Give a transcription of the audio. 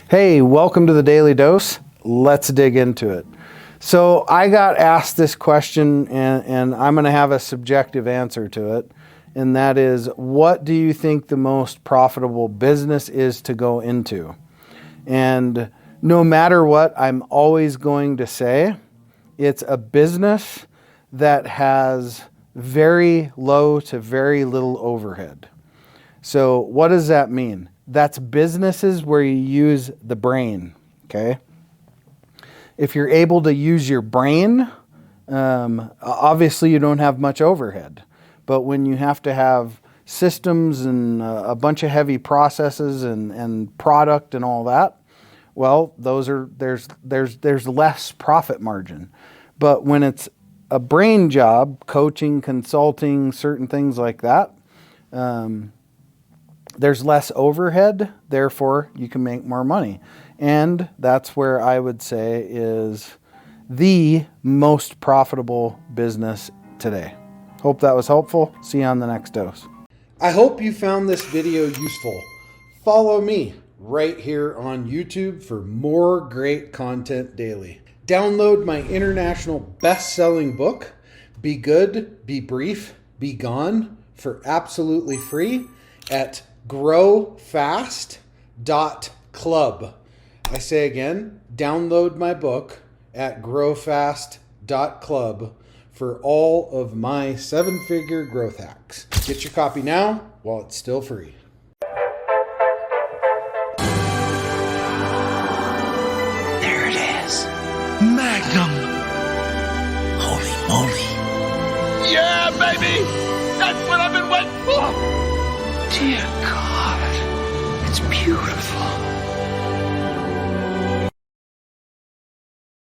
Hey, welcome to the Daily Dose. Let's dig into it. So I got asked this question and I'm going to have a subjective answer to it. And that is, what do you think the most profitable business is to go into? And no matter what, I'm always going to say it's a business that has very low to very little overhead. So what does that mean? That's businesses where you use the brain, okay? If you're able to use your brain, obviously you don't have much overhead. But when you have to have systems and a bunch of heavy processes and product and all that, well, there's less profit margin. But when it's a brain job, coaching, consulting, certain things like that, there's less overhead, therefore you can make more money. And that's where I would say is the most profitable business today. Hope that was helpful. See you on the next dose. I hope you found this video useful. Follow me right here on YouTube for more great content daily. Download my international best-selling book, Be Good, Be Brief, Be Gone, for absolutely free at growfast.club. I say again, download my book at growfast.club for all of my 7-figure growth hacks. Get your copy now while it's still free. There it is. Magnum.